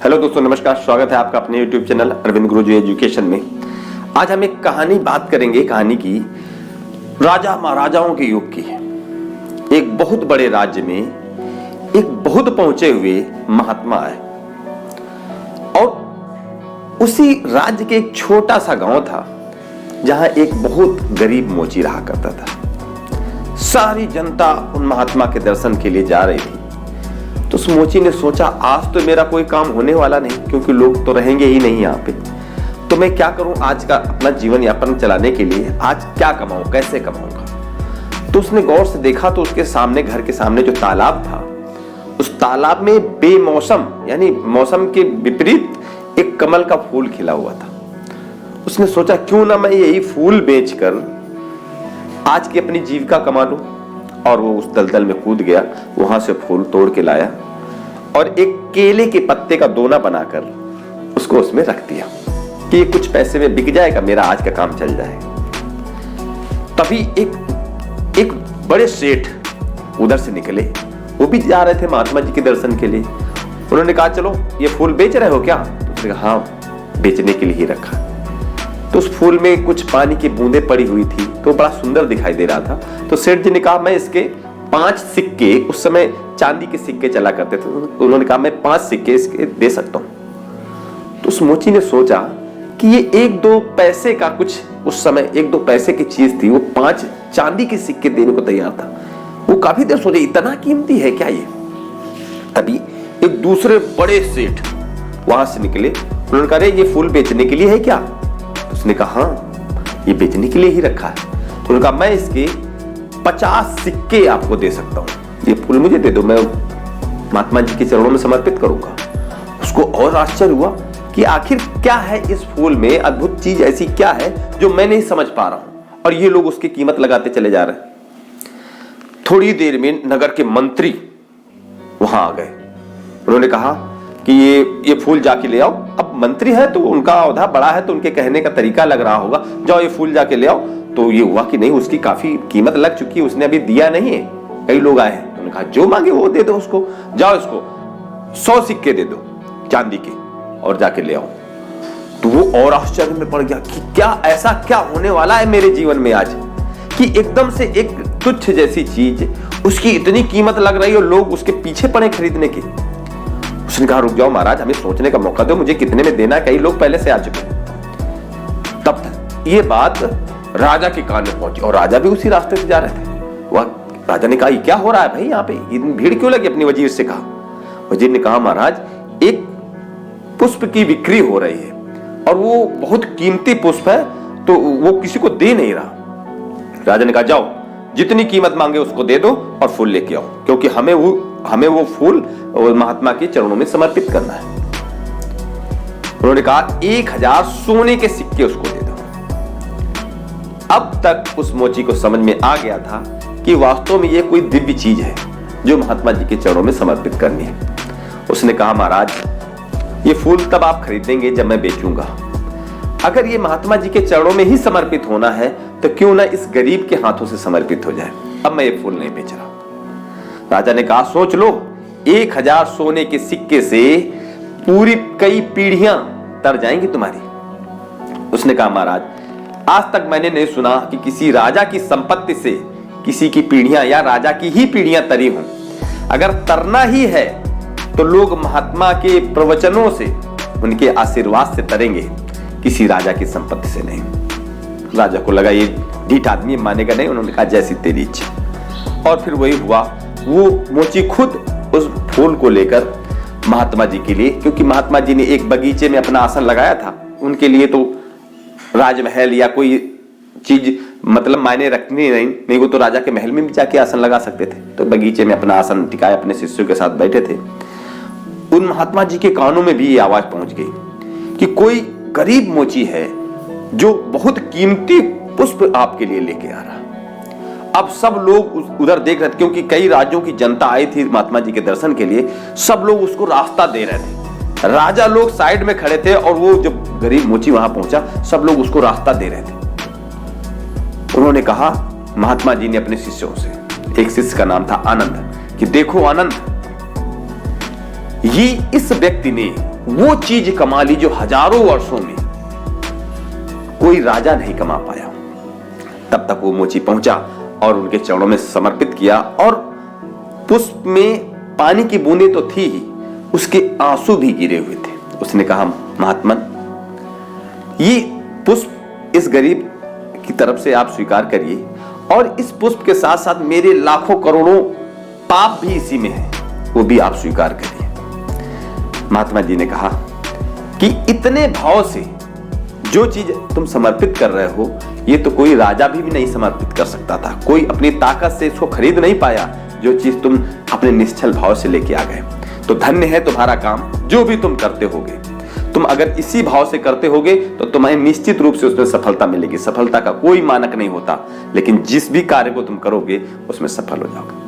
Hello दोस्तों, नमस्कार। स्वागत है आपका अपने यूट्यूब चैनल अरविंद गुरुजी एजुकेशन में। आज हम एक कहानी बात करेंगे, कहानी की राजा महाराजाओं के युग की। एक बहुत बड़े राज्य में एक बहुत पहुंचे हुए महात्मा है और उसी राज्य के एक छोटा सा गांव था जहां एक बहुत गरीब मोची रहा करता था। सारी जनता उन महात्मा के दर्शन के लिए जा रही थी। तो उस मोची ने सोचा, आज तो मेरा कोई काम होने वाला नहीं, क्योंकि लोग तो रहेंगे ही नहीं यहाँ पे। तो मैं क्या करूं, आज का अपना जीवन यापन चलाने के लिए आज क्या कमाऊं, कैसे कमाऊंगा। तो उसने गौर से देखा तो उसके सामने, घर के सामने जो तालाब था, उस तालाब में बेमौसम यानी मौसम के विपरीत एक कमल का फूल खिला हुआ था। उसने सोचा, क्यों ना मैं यही फूल बेचकर आज की अपनी जीविका कमा लूं। और वो उस दलदल में कूद गया, वहां से फूल तोड़ के लाया और एक केले के पत्ते का दोना बनाकर उसको उसमें रख दिया कि ये कुछ पैसे में बिक जाएगा, मेरा आज का काम चल जाएगा। तभी एक बड़े सेठ उधर से निकले। वो भी जा रहे थे महात्मा जी के दर्शन के लिए। उन्होंने कहा, चलो ये फूल बेच रहे हो क्या? तो उसने कहा, हाँ, बेचने के लिए ही रखा। तो उस फूल में कुछ पानी की बूंदें पड़ी हुई थी, तो बड़ा सुंदर दिखाई दे रहा था। तो सेठ जी ने कहा, मैं इसके 5 सिक्के, उस समय चांदी के सिक्के चला करते थे, तो उन्होंने कहा मैं 5 सिक्के इसके दे सकता हूं। तो उस मोची ने सोचा कि ये 1-2 पैसे का कुछ, उस समय 1-2 पैसे की चीज थी, वो 5 चांदी के सिक्के देने को तैयार था। वो काफी देर सोचे, इतना कीमती है क्या ये? तभी एक दूसरे बड़े सेठ वहां से निकले। उन्होंने कहा, ये फूल बेचने के लिए है क्या? उसने कहा, हाँ, ये बेचने के लिए ही रखा है। तो उन्होंने कहा, मैं इसके 50 सिक्के आपको दे सकता हूं, ये फूल मुझे दे दो, मैं महात्मा जी के चरणों में समर्पित करूंगा। उसको और आश्चर्य हुआ कि आखिर क्या है इस फूल में, अद्भुत चीज ऐसी क्या है जो मैं नहीं समझ पा रहा हूं, और ये लोग उसकी कीमत लगाते चले जा रहे हैं। थोड़ी देर में नगर के मंत्री वहां आ गए। उन्होंने कहा कि ये फूल जाके ले आओ। अब मंत्री है तो उनका औधा बड़ा है, तो उनके कहने का तरीका लग रहा होगा, जाओ ये फूल जाके ले आओ। तो ये हुआ कि नहीं, उसकी काफी कीमत लग चुकी है, उसने अभी दिया नहीं है, कई लोग आए हैं। उन्होंने कहा, जो मांगे वो दे दो उसको, जाओ इसको 100 सिक्के दे दो चांदी के और जाके ले आओ। तो वो और आश्चर्य में पड़ गया कि क्या ऐसा क्या होने वाला है मेरे जीवन में आज, कि एकदम से एक तुच्छ जैसी चीज उसकी इतनी कीमत लग रही है और लोग उसके पीछे पड़े खरीदने की। उसने कहा, रुक जाओ महाराज, हमें सोचने का मौका दो, मुझे कितने में देना है, कई लोग पहले से आ चुके हैं। तब तक ये बात राजा के कान में पहुंची और राजा भी उसी रास्ते से जा रहे थे। वह राजा ने कहा, ये क्या हो रहा है भाई, यहाँ पे इतनी भीड़ क्यों लगी? अपनी वजीर से कहा। वजीर ने कहा, महाराज, एक पुष्प की बिक्री हो रही है और वो बहुत कीमती पुष्प है, तो वो किसी को दे नहीं रहा। राजा ने कहा, जाओ जितनी कीमत मांगे उसको दे दो और फूल लेके आओ, क्योंकि हमें वो फूल महात्मा के चरणों में समर्पित करना है। उन्होंने कहा, 1000 सोने के सिक्के उसको दे दो। अब तक उस मोची को समझ में आ गया था कि वास्तव में ये कोई दिव्य चीज है जो महात्मा जी के चरणों में समर्पित करनी है। उसने कहा, महाराज, ये फूल तब आप खरीदेंगे जब मैं बेचूंगा। अगर ये महात्मा जी के चरणों में ही समर्पित होना है तो क्यों ना इस गरीब के हाथों से समर्पित हो जाए। अब मैं ये फूल नहीं बेच रहा। राजा ने कहा, सोच लो, 1000 सोने के सिक्के से पूरी कई पीढ़ियां तर जाएंगी तुम्हारी। उसने कहा, महाराज, आज तक मैंने नहीं सुना कि किसी राजा की संपत्ति से किसी की पीढ़ियां या राजा की ही पीढ़ियां तरी हों। अगर तरना ही है तो लोग महात्मा के प्रवचनों से, उनके आशीर्वाद से तरेंगे, किसी राजा की संपत्ति से नहीं। राजा को लगा ये ढीठ आदमी मानेगा नहीं। उन्होंने कहा, जैसी तेरी इच्छा। और फिर वही हुआ। वो मोची खुद उस फूल को लेकर महात्मा जी के लिए, क्योंकि महात्मा जी ने एक बगीचे में अपना आसन लगाया था, उनके लिए तो राजमहल या कोई चीज मतलब मायने रखनी नहीं, वो तो राजा के महल में भी जाके आसन लगा सकते थे। तो बगीचे में अपना आसन टिकाए अपने शिष्यों के साथ बैठे थे। उन महात्मा जी के कानों में भी ये आवाज पहुंच गई कि कोई गरीब मोची है जो बहुत कीमती पुष्प आपके लिए लेके आ रहा। अब सब लोग उधर देख रहे थे, क्योंकि कई राज्यों की जनता आई थी महात्मा जी के दर्शन के लिए। सब लोग उसको रास्ता दे रहे थे। राजा लोग साइड में खड़े थे और वो जब गरीब मोची वहां पहुंचा, सब लोग उसको रास्ता दे रहे थे। उन्होंने कहा, महात्मा जी ने अपने शिष्यों से, एक शिष्य का नाम था आनंद, कि देखो आनंद, ये इस व्यक्ति ने वो चीज कमा ली जो हजारों वर्षों में कोई राजा नहीं कमा पाया। तब तक वो मोची पहुंचा और उनके चरणों में समर्पित किया, और पुष्प में पानी की बूंदें तो थी ही, उसके आंसू भी गिरे हुए थे। उसने कहा, महात्मन, ये पुष्प इस गरीब की तरफ से आप स्वीकार करिए, और इस पुष्प के साथ साथ मेरे लाखों करोड़ों पाप भी इसी में है, वो भी आप स्वीकार करिए। महात्मा जी ने कहा कि इतने भाव से जो चीज तुम समर्पित कर रहे हो, ये तो कोई राजा भी नहीं समर्पित कर सकता था। कोई अपनी ताकत से इसको खरीद नहीं पाया, जो चीज तुम अपने निश्चल भाव से लेके आ गए। तो धन्य है तुम्हारा काम, जो भी तुम करते होगे। तुम अगर इसी भाव से करते होगे तो तुम्हें निश्चित रूप से उसमें सफलता मिलेगी। सफलता का कोई मानक नहीं होता, लेकिन जिस भी कार्य को तुम करोगे उसमें सफल हो जाओगे।